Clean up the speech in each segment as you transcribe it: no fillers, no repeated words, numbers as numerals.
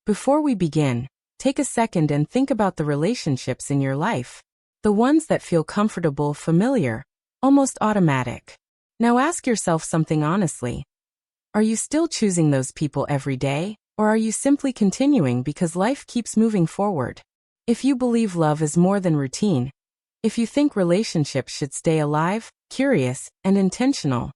Before we begin, take a second and think about the relationships in your life. The ones that feel comfortable, familiar, almost automatic. Now ask yourself something honestly. Are you still choosing those people every day, or are you simply continuing because life keeps moving forward? If you believe love is more than routine, if you think relationships should stay alive, curious, and intentional,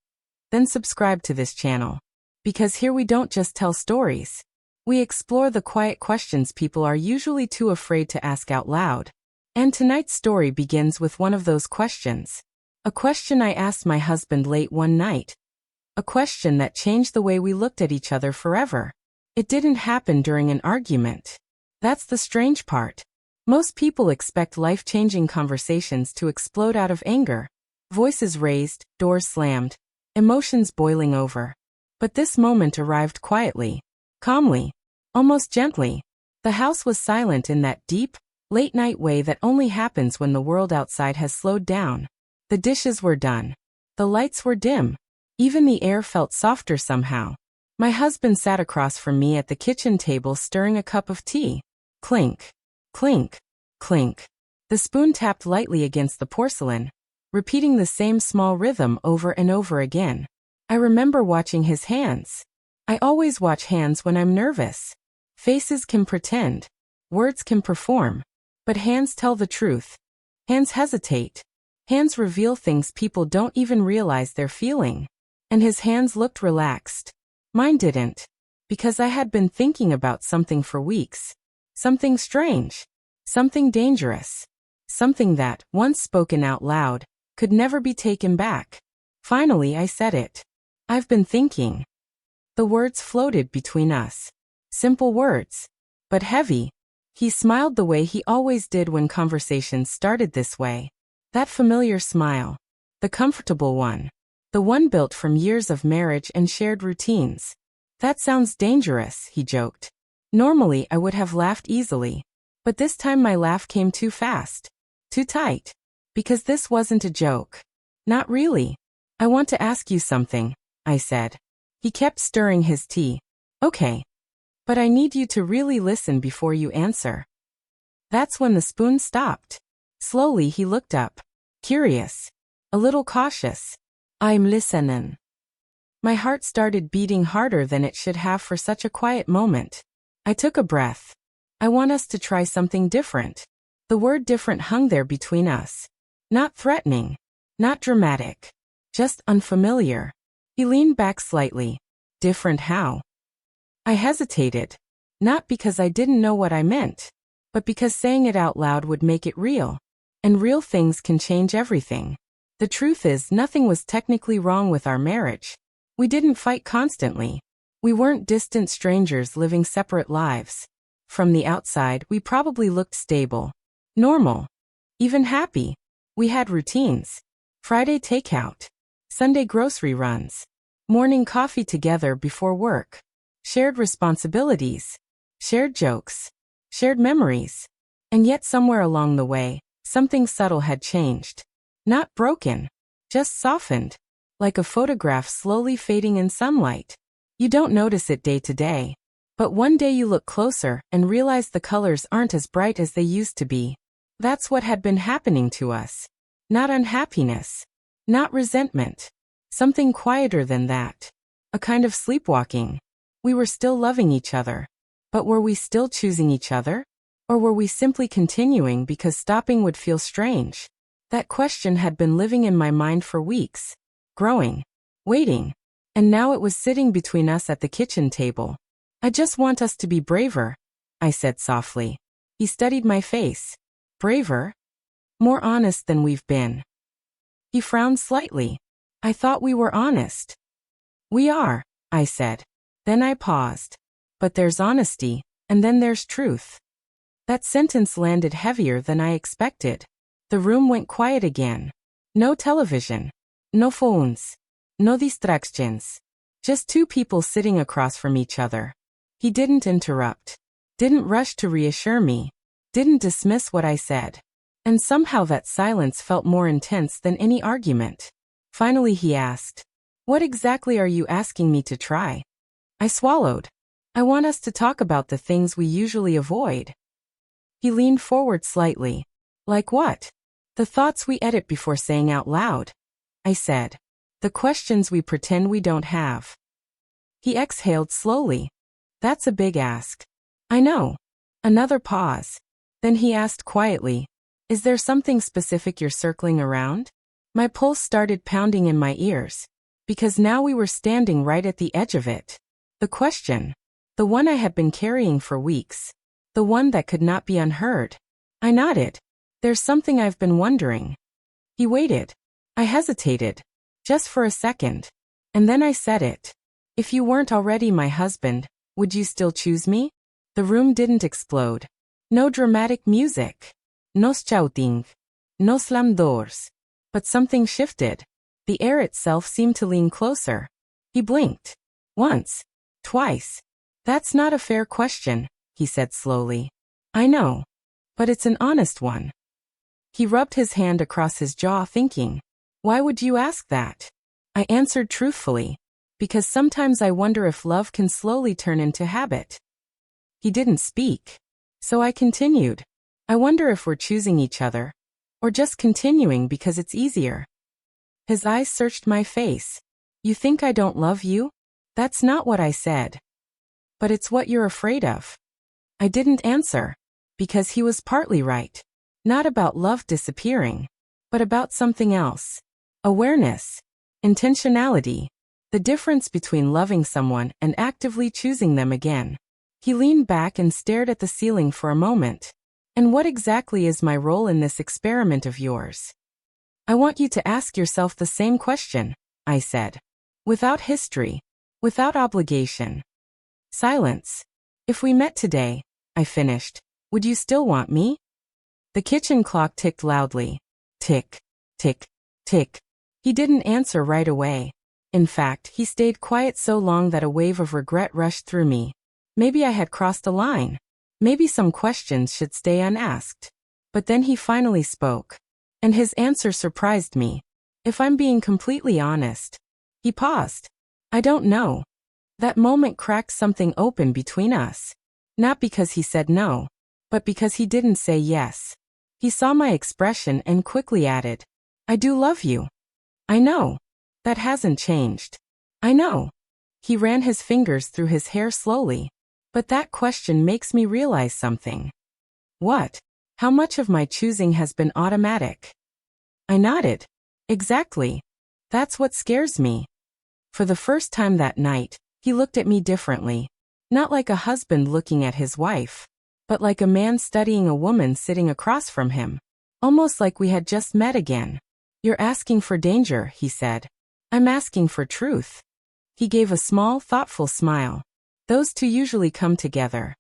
then subscribe to this channel. Because here we don't just tell stories. We explore the quiet questions people are usually too afraid to ask out loud. And tonight's story begins with one of those questions. A question I asked my husband late one night. A question that changed the way we looked at each other forever. It didn't happen during an argument. That's the strange part. Most people expect life-changing conversations to explode out of anger. Voices raised, doors slammed, emotions boiling over. But this moment arrived quietly, calmly, almost gently. The house was silent in that deep, late-night way that only happens when the world outside has slowed down. The dishes were done. The lights were dim. Even the air felt softer somehow. My husband sat across from me at the kitchen table stirring a cup of tea. Clink, clink, clink. The spoon tapped lightly against the porcelain, repeating the same small rhythm over and over again. I remember watching his hands. I always watch hands when I'm nervous. Faces can pretend. Words can perform. But hands tell the truth. Hands hesitate. Hands reveal things people don't even realize they're feeling. And his hands looked relaxed. Mine didn't. Because I had been thinking about something for weeks. Something strange. Something dangerous. Something that, once spoken out loud, could never be taken back. Finally I said it. I've been thinking. The words floated between us. Simple words. But heavy. He smiled the way he always did when conversations started this way. That familiar smile. The comfortable one. The one built from years of marriage and shared routines. That sounds dangerous, he joked. Normally I would have laughed easily. But this time my laugh came too fast. Too tight. Because this wasn't a joke. Not really. I want to ask you something, I said. He kept stirring his tea. Okay. But I need you to really listen before you answer. That's when the spoon stopped. Slowly he looked up. Curious. A little cautious. I'm listening. My heart started beating harder than it should have for such a quiet moment. I took a breath. I want us to try something different. The word different hung there between us. Not threatening. Not dramatic. Just unfamiliar. He leaned back slightly. Different how? I hesitated. Not because I didn't know what I meant, but because saying it out loud would make it real. And real things can change everything. The truth is, nothing was technically wrong with our marriage. We didn't fight constantly. We weren't distant strangers living separate lives. From the outside, we probably looked stable, normal, even happy. We had routines. Friday takeout. Sunday grocery runs. Morning coffee together before work. Shared responsibilities. Shared jokes. Shared memories. And yet somewhere along the way, something subtle had changed. Not broken. Just softened. Like a photograph slowly fading in sunlight. You don't notice it day to day. But one day you look closer and realize the colors aren't as bright as they used to be. That's what had been happening to us. Not unhappiness. Not resentment. Something quieter than that. A kind of sleepwalking. We were still loving each other. But were we still choosing each other? Or were we simply continuing because stopping would feel strange? That question had been living in my mind for weeks. Growing. Waiting. And now it was sitting between us at the kitchen table. I just want us to be braver, I said softly. He studied my face. Braver? More honest than we've been. He frowned slightly. I thought we were honest. We are, I said. Then I paused. But there's honesty, and then there's truth. That sentence landed heavier than I expected. The room went quiet again. No television. No phones. No distractions. Just two people sitting across from each other. He didn't interrupt. Didn't rush to reassure me. Didn't dismiss what I said. And somehow that silence felt more intense than any argument. Finally he asked, "What exactly are you asking me to try?" I swallowed. I want us to talk about the things we usually avoid. He leaned forward slightly. Like what? The thoughts we edit before saying out loud, I said. The questions we pretend we don't have. He exhaled slowly. That's a big ask. I know. Another pause. Then he asked quietly, is there something specific you're circling around? My pulse started pounding in my ears, because now we were standing right at the edge of it. The question. The one I had been carrying for weeks. The one that could not be unheard. I nodded. There's something I've been wondering. He waited. I hesitated. Just for a second. And then I said it. If you weren't already my husband, would you still choose me? The room didn't explode. No dramatic music. No shouting. No slam doors. But something shifted. The air itself seemed to lean closer. He blinked. Once. Twice. That's not a fair question, he said slowly. I know. But it's an honest one. He rubbed his hand across his jaw thinking, why would you ask that? I answered truthfully. Because sometimes I wonder if love can slowly turn into habit. He didn't speak. So I continued. I wonder if we're choosing each other. Or just continuing because it's easier. His eyes searched my face. You think I don't love you? That's not what I said. But it's what you're afraid of. I didn't answer. Because he was partly right. Not about love disappearing. But about something else. Awareness. Intentionality. The difference between loving someone and actively choosing them again. He leaned back and stared at the ceiling for a moment. And what exactly is my role in this experiment of yours? I want you to ask yourself the same question, I said. Without history. Without obligation. Silence. If we met today, I finished, would you still want me? The kitchen clock ticked loudly. Tick, tick, tick. He didn't answer right away. In fact, he stayed quiet so long that a wave of regret rushed through me. Maybe I had crossed a line. Maybe some questions should stay unasked. But then he finally spoke. And his answer surprised me. If I'm being completely honest. He paused. I don't know. That moment cracked something open between us. Not because he said no, but because he didn't say yes. He saw my expression and quickly added, I do love you. I know. That hasn't changed. I know. He ran his fingers through his hair slowly. But that question makes me realize something. What? How much of my choosing has been automatic? I nodded. Exactly. That's what scares me. For the first time that night, he looked at me differently. Not like a husband looking at his wife, but like a man studying a woman sitting across from him. Almost like we had just met again. You're asking for danger, he said. I'm asking for truth. He gave a small, thoughtful smile. Those two usually come together.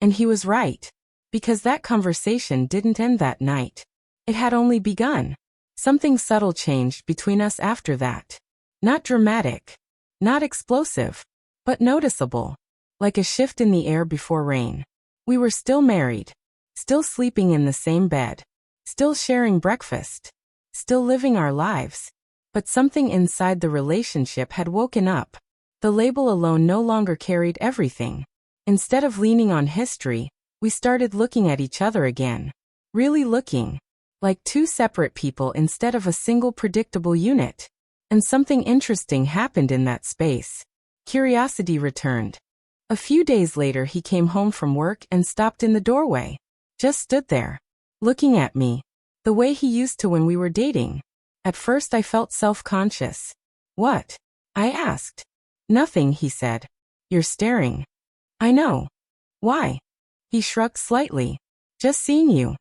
And he was right. Because that conversation didn't end that night. It had only begun. Something subtle changed between us after that. Not dramatic. Not explosive. But noticeable. Like a shift in the air before rain. We were still married. Still sleeping in the same bed. Still sharing breakfast. Still living our lives. But something inside the relationship had woken up. The label alone no longer carried everything. Instead of leaning on history, we started looking at each other again. Really looking. Like two separate people instead of a single predictable unit. And something interesting happened in that space. Curiosity returned. A few days later he came home from work and stopped in the doorway. Just stood there. Looking at me. The way he used to when we were dating. At first I felt self-conscious. What? I asked. Nothing, he said. You're staring. I know. Why? He shrugged slightly. Just seeing you.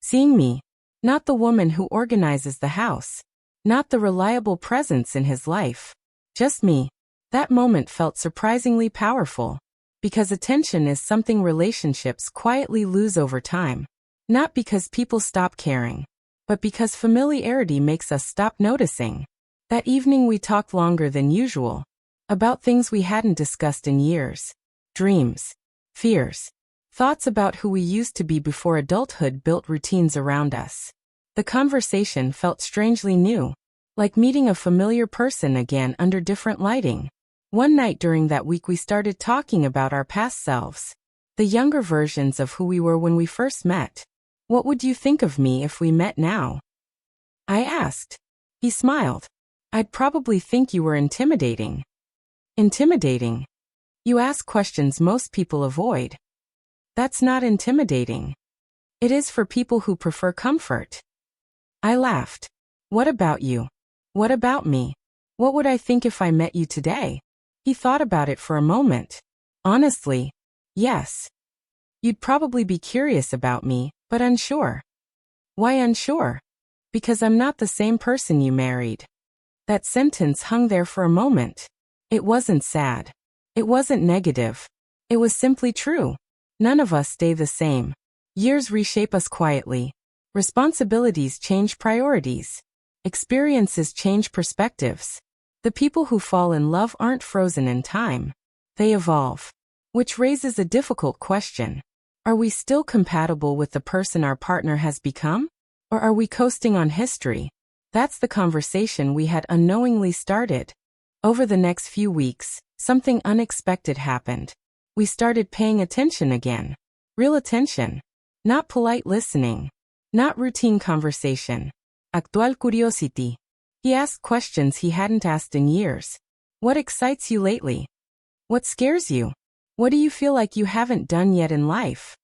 Seeing me. Not the woman who organizes the house. Not the reliable presence in his life. Just me. That moment felt surprisingly powerful. Because attention is something relationships quietly lose over time. Not because people stop caring. But because familiarity makes us stop noticing. That evening we talked longer than usual. About things we hadn't discussed in years. Dreams. Fears. Thoughts about who we used to be before adulthood built routines around us. The conversation felt strangely new. Like meeting a familiar person again under different lighting. One night during that week we started talking about our past selves. The younger versions of who we were when we first met. What would you think of me if we met now? I asked. He smiled. I'd probably think you were intimidating. Intimidating? You ask questions most people avoid. That's not intimidating. It is for people who prefer comfort. I laughed. What about you? What about me? What would I think if I met you today? He thought about it for a moment. Honestly, yes. You'd probably be curious about me, but unsure. Why unsure? Because I'm not the same person you married. That sentence hung there for a moment. It wasn't sad. It wasn't negative. It was simply true. None of us stay the same. Years reshape us quietly. Responsibilities change priorities. Experiences change perspectives. The people who fall in love aren't frozen in time. They evolve. Which raises a difficult question. Are we still compatible with the person our partner has become? Or are we coasting on history? That's the conversation we had unknowingly started. Over the next few weeks, something unexpected happened. We started paying attention again. Real attention. Not polite listening. Not routine conversation. Actual curiosity. He asked questions he hadn't asked in years. What excites you lately? What scares you? What do you feel like you haven't done yet in life?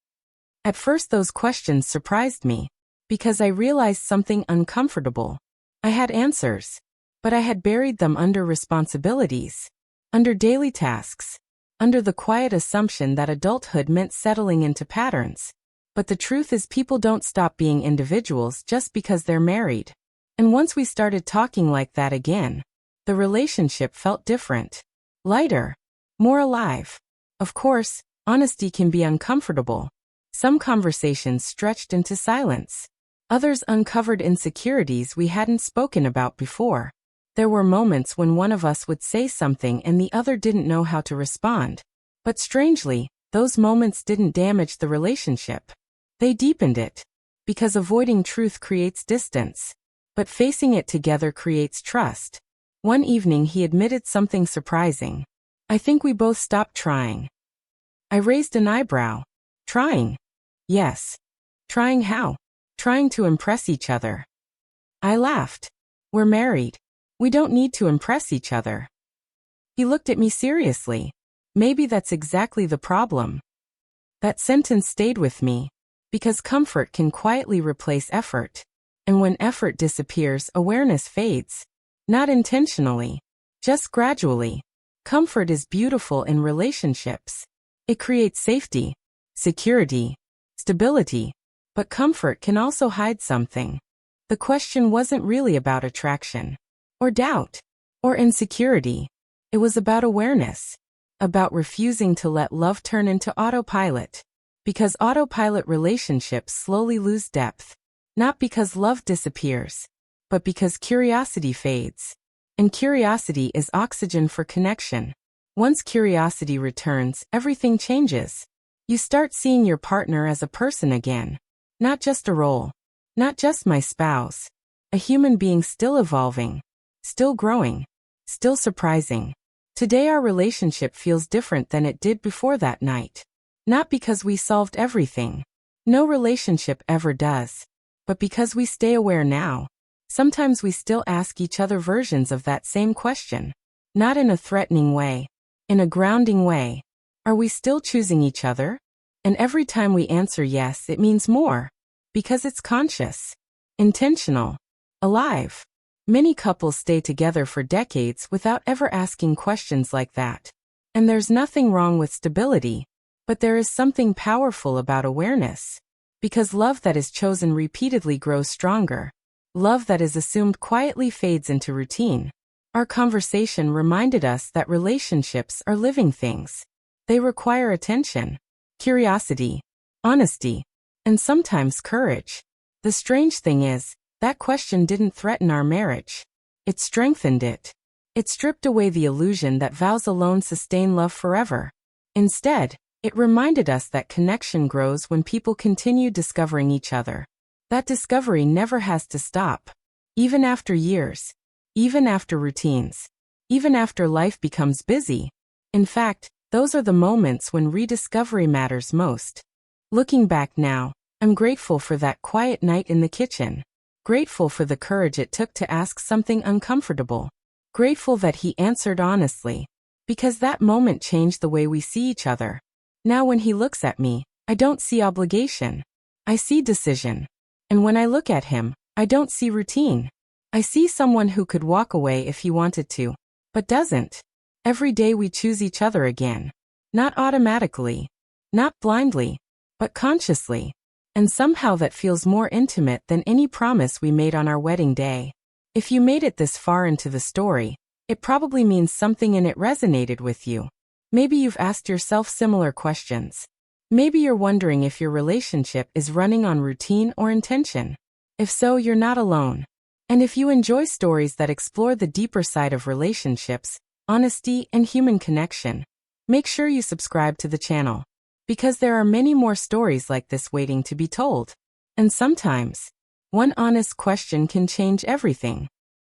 At first those questions surprised me, because I realized something uncomfortable. I had answers, but I had buried them under responsibilities, under daily tasks, under the quiet assumption that adulthood meant settling into patterns. But the truth is people don't stop being individuals just because they're married. And once we started talking like that again, the relationship felt different. Lighter. More alive. Of course, honesty can be uncomfortable. Some conversations stretched into silence. Others uncovered insecurities we hadn't spoken about before. There were moments when one of us would say something and the other didn't know how to respond. But strangely, those moments didn't damage the relationship. They deepened it. Because avoiding truth creates distance. But facing it together creates trust. One evening he admitted something surprising. I think we both stopped trying. I raised an eyebrow. Trying? Yes. Trying how? Trying to impress each other. I laughed. We're married. We don't need to impress each other. He looked at me seriously. Maybe that's exactly the problem. That sentence stayed with me. Because comfort can quietly replace effort. And when effort disappears, awareness fades. Not intentionally. Just gradually. Comfort is beautiful in relationships. It creates safety, security, stability. But comfort can also hide something. The question wasn't really about attraction, or doubt, or insecurity. It was about awareness. About refusing to let love turn into autopilot. Because autopilot relationships slowly lose depth. Not because love disappears, but because curiosity fades. And curiosity is oxygen for connection. Once curiosity returns, everything changes. You start seeing your partner as a person again. Not just a role. Not just my spouse. A human being still evolving. Still growing. Still surprising. Today our relationship feels different than it did before that night. Not because we solved everything. No relationship ever does. But because we stay aware now. Sometimes we still ask each other versions of that same question. Not in a threatening way. In a grounding way. Are we still choosing each other? And every time we answer yes, it means more. Because it's conscious. Intentional. Alive. Many couples stay together for decades without ever asking questions like that. And there's nothing wrong with stability. But there is something powerful about awareness. Because love that is chosen repeatedly grows stronger. Love that is assumed quietly fades into routine. Our conversation reminded us that relationships are living things. They require attention, curiosity, honesty, and sometimes courage. The strange thing is, that question didn't threaten our marriage. It strengthened it. It stripped away the illusion that vows alone sustain love forever. Instead, it reminded us that connection grows when people continue discovering each other. That discovery never has to stop. Even after years. Even after routines. even after life becomes busy. In fact, those are the moments when rediscovery matters most. Looking back now, I'm grateful for that quiet night in the kitchen. Grateful for the courage it took to ask something uncomfortable. Grateful that he answered honestly. Because that moment changed the way we see each other. Now when he looks at me, I don't see obligation. I see decision. And when I look at him, I don't see routine. I see someone who could walk away if he wanted to, but doesn't. Every day we choose each other again. Not automatically. Not blindly. But consciously. And somehow that feels more intimate than any promise we made on our wedding day. If you made it this far into the story, it probably means something in it resonated with you. Maybe you've asked yourself similar questions. Maybe you're wondering if your relationship is running on routine or intention. If so, you're not alone. And if you enjoy stories that explore the deeper side of relationships, honesty, and human connection, make sure you subscribe to the channel. Because there are many more stories like this waiting to be told. And sometimes, one honest question can change everything.